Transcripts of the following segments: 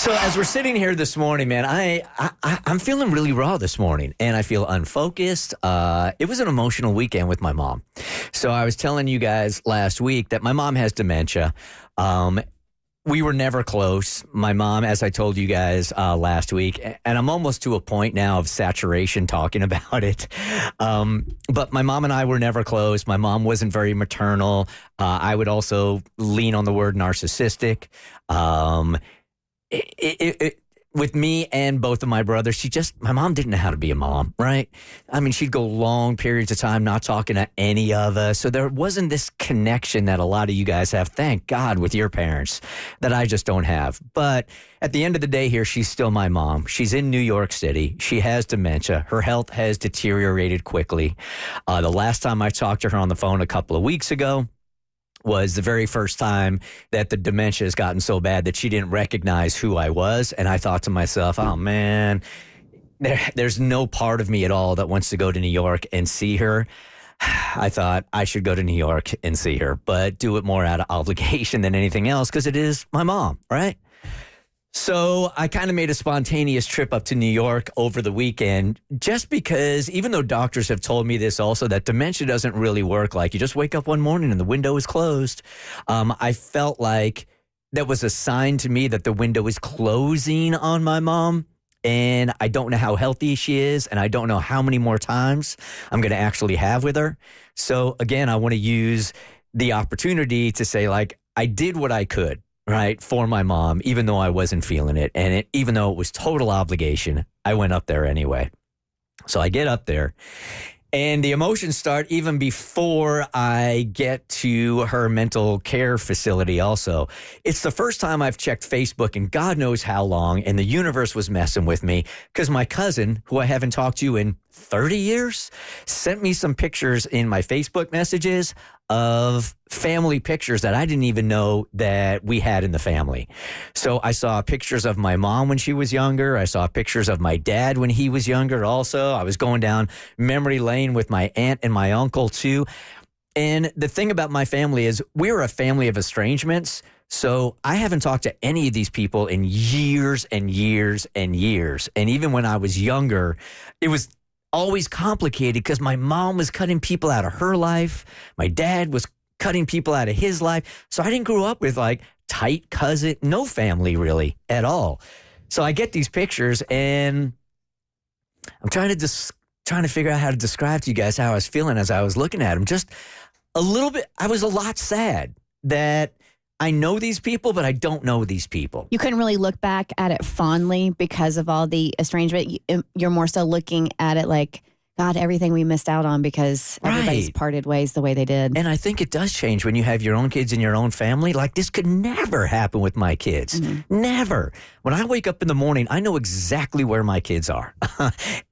So as we're sitting here this morning, man, I'm feeling really raw this morning, and I feel unfocused. It was an emotional weekend with my mom. So I was telling you guys last week that my mom has dementia. We were never close. My mom, as I told you guys last week, and I'm almost to a point now of saturation talking about it. But my mom and I were never close. My mom wasn't very maternal. I would also lean on the word narcissistic. With me and both of my brothers, my mom didn't know how to be a mom, right? I mean, she'd go long periods of time not talking to any of us. So there wasn't this connection that a lot of you guys have, thank God, with your parents that I just don't have. But at the end of the day here, she's still my mom. She's in New York City. She has dementia. Her health has deteriorated quickly. The last time I talked to her on the phone a couple of weeks ago was the very first time that the dementia has gotten so bad that she didn't recognize who I was. And I thought to myself, oh, man, there's no part of me at all that wants to go to New York and see her. I thought I should go to New York and see her, but do it more out of obligation than anything else because it is my mom, right? So I kind of made a spontaneous trip up to New York over the weekend just because even though doctors have told me this also, that dementia doesn't really work like you just wake up one morning and the window is closed. I felt like that was a sign to me that the window is closing on my mom. And I don't know how healthy she is, and I don't know how many more times I'm going to actually have with her. So again, I want to use the opportunity to say, like, I did what I could. Right, for my mom, even though I wasn't feeling it. And even though it was total obligation, I went up there anyway. So I get up there and the emotions start even before I get to her mental care facility also. It's the first time I've checked Facebook in God knows how long, and the universe was messing with me because my cousin, who I haven't talked to in 30 years, sent me some pictures in my Facebook messages of family pictures that I didn't even know that we had in the family. So I saw pictures of my mom when she was younger. I saw pictures of my dad when he was younger also. I was going down memory lane with my aunt and my uncle too. And the thing about my family is we're a family of estrangements. So I haven't talked to any of these people in years and years and years. And even when I was younger, it was always complicated because my mom was cutting people out of her life. My dad was cutting people out of his life. So I didn't grow up with like tight cousin, no family really at all. So I get these pictures and I'm trying to figure out how to describe to you guys how I was feeling as I was looking at them. Just a little bit, I was a lot sad that I know these people, but I don't know these people. You couldn't really look back at it fondly because of all the estrangement. You're more so looking at it like, God, everything we missed out on because everybody's parted ways the way they did. And I think it does change when you have your own kids in your own family. Like this could never happen with my kids. Mm-hmm. Never. When I wake up in the morning, I know exactly where my kids are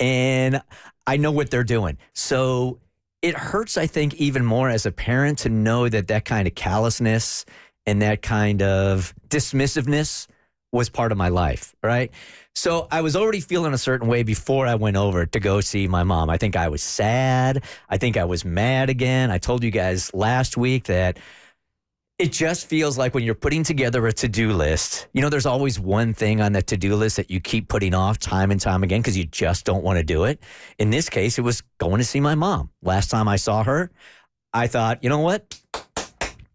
and I know what they're doing. So it hurts, I think, even more as a parent to know that kind of callousness and that kind of dismissiveness was part of my life, right? So I was already feeling a certain way before I went over to go see my mom. I think I was sad. I think I was mad again. I told you guys last week that it just feels like when you're putting together a to-do list, you know, there's always one thing on that to-do list that you keep putting off time and time again because you just don't want to do it. In this case, it was going to see my mom. Last time I saw her, I thought, you know what?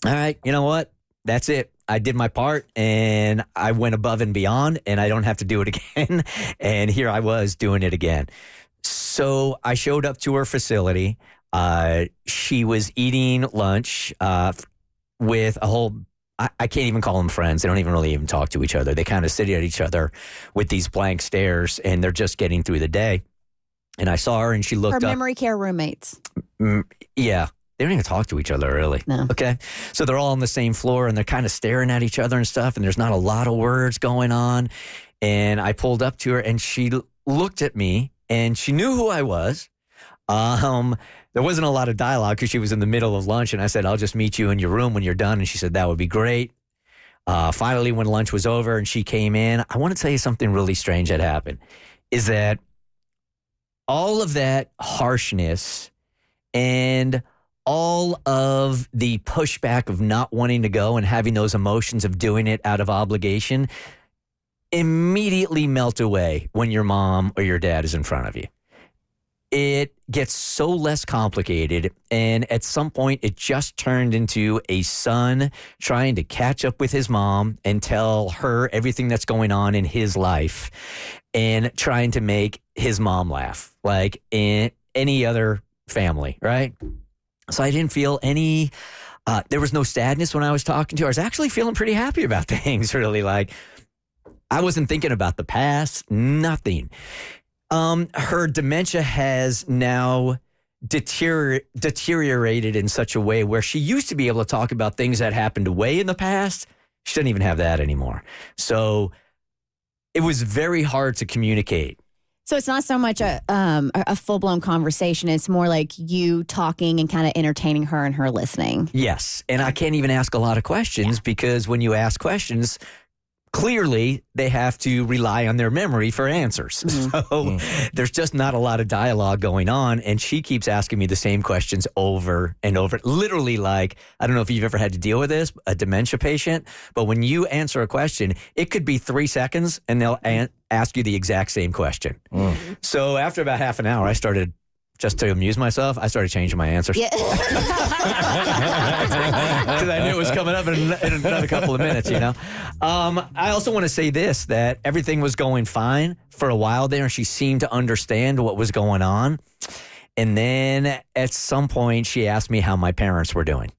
All right, you know what? That's it. I did my part and I went above and beyond and I don't have to do it again. And here I was doing it again. So I showed up to her facility. She was eating lunch with a whole, I can't even call them friends. They don't even really even talk to each other. They kind of sit at each other with these blank stares and they're just getting through the day. And I saw her and she looked up. Her memory care roommates. Yeah. They don't even talk to each other, really. No. Okay. So they're all on the same floor and they're kind of staring at each other and stuff. And there's not a lot of words going on. And I pulled up to her and she looked at me and she knew who I was. There wasn't a lot of dialogue because she was in the middle of lunch. And I said, I'll just meet you in your room when you're done. And she said, that would be great. Finally, when lunch was over and she came in, I want to tell you something really strange that happened. Is that all of that harshness and all of the pushback of not wanting to go and having those emotions of doing it out of obligation, immediately melt away when your mom or your dad is in front of you. It gets so less complicated, and at some point it just turned into a son trying to catch up with his mom and tell her everything that's going on in his life and trying to make his mom laugh like in any other family, right? So I didn't feel any, there was no sadness when I was talking to her. I was actually feeling pretty happy about things, really. Like, I wasn't thinking about the past, nothing. Her dementia has now deteriorated in such a way where she used to be able to talk about things that happened way in the past. She doesn't even have that anymore. So it was very hard to communicate. So it's not so much a full-blown conversation. It's more like you talking and kind of entertaining her and her listening. Yes. And I can't even ask a lot of questions because when you ask questions, clearly they have to rely on their memory for answers. So there's just not a lot of dialogue going on. And she keeps asking me the same questions over and over. Literally, like, I don't know if you've ever had to deal with this, a dementia patient, but when you answer a question, it could be 3 seconds and they'll ask you the exact same question. So after about half an hour, I started, just to amuse myself, I started changing my answers. Yeah. Because I knew it was coming up in another couple of minutes, you know. I also want to say this, that everything was going fine for a while there, and she seemed to understand what was going on. And then at some point, she asked me how my parents were doing.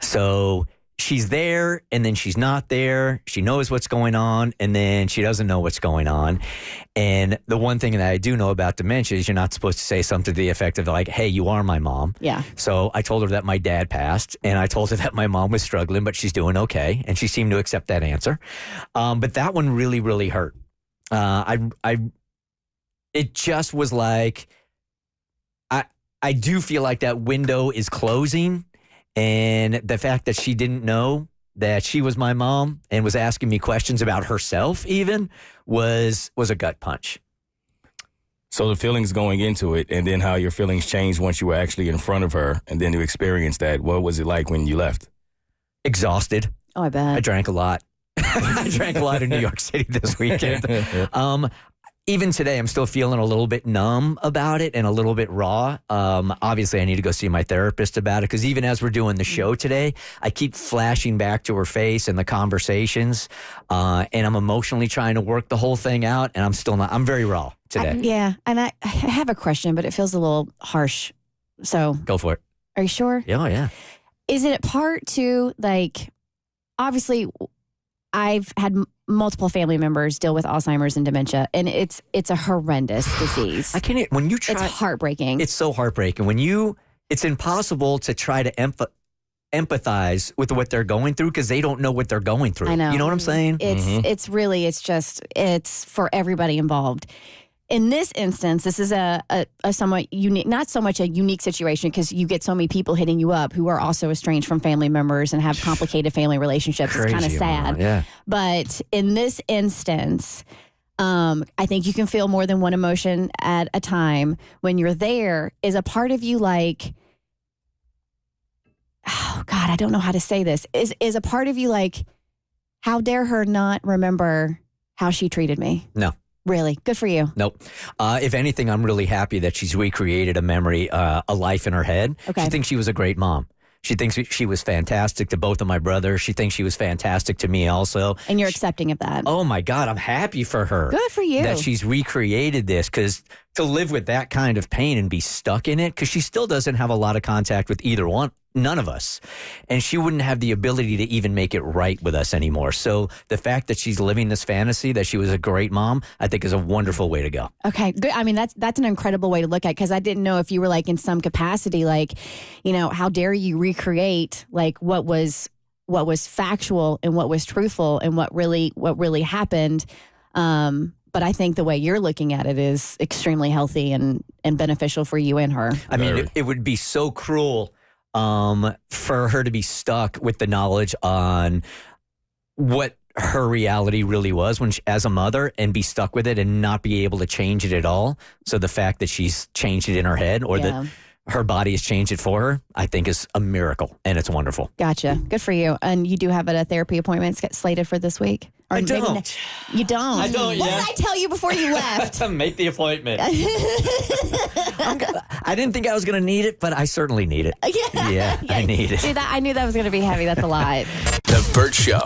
So she's there, and then she's not there. She knows what's going on, and then she doesn't know what's going on. And the one thing that I do know about dementia is you're not supposed to say something to the effect of like, hey, you are my mom. Yeah. So I told her that my dad passed, and I told her that my mom was struggling, but she's doing okay. And she seemed to accept that answer. But that one really, really hurt. It just was like, I do feel like that window is closing. And the fact that she didn't know that she was my mom and was asking me questions about herself even was a gut punch. So the feelings going into it, and then how your feelings changed once you were actually in front of her, and then you experienced that. What was it like when you left? Exhausted. Oh, I bet. I drank a lot. I drank a lot in New York City this weekend. Even today, I'm still feeling a little bit numb about it and a little bit raw. Obviously, I need to go see my therapist about it because even as we're doing the show today, I keep flashing back to her face and the conversations, and I'm emotionally trying to work the whole thing out, and I'm still not. I'm very raw today. And I have a question, but it feels a little harsh. So go for it. Are you sure? Yeah, yeah. Is it part to, like, obviously, I've had multiple family members deal with Alzheimer's and dementia, and it's a horrendous disease. I can't. When you try, it's heartbreaking. It's so heartbreaking. It's impossible to try to empathize with what they're going through because they don't know what they're going through. I know. You know what I'm saying? It's for everybody involved. In this instance, this is a somewhat unique, not so much a unique situation because you get so many people hitting you up who are also estranged from family members and have complicated family relationships. Crazy, it's kind of sad. Yeah. But in this instance, I think you can feel more than one emotion at a time. When you're there, is a part of you like, oh God, I don't know how to say this. Is a part of you like, how dare her not remember how she treated me? No. Really? Good for you. Nope. If anything, I'm really happy that she's recreated a memory, a life in her head. Okay. She thinks she was a great mom. She thinks she was fantastic to both of my brothers. She thinks she was fantastic to me also. And you're accepting of that. Oh, my God. I'm happy for her. Good for you. That she's recreated this, because to live with that kind of pain and be stuck in it, because she still doesn't have a lot of contact with none of us. And she wouldn't have the ability to even make it right with us anymore. So the fact that she's living this fantasy that she was a great mom, I think is a wonderful way to go. Okay, good. I mean, that's an incredible way to look at it, because I didn't know if you were like in some capacity, like, you know, how dare you recreate like what was factual and what was truthful and what really happened. But I think the way you're looking at it is extremely healthy and beneficial for you and her. I mean, it would be so cruel for her to be stuck with the knowledge on what her reality really was as a mother, and be stuck with it and not be able to change it at all. So the fact that she's changed it in her head, or that her body has changed it for her, I think is a miracle, and it's wonderful. Gotcha. Good for you. And you do have a therapy appointment slated for this week? Or I maybe don't. You don't? I don't What yet. did I tell you before you left? Make the appointment. I didn't think I was going to need it, but I certainly need it. Yeah, I need it. Dude, I knew that was going to be heavy. That's a lot. The Bert Show.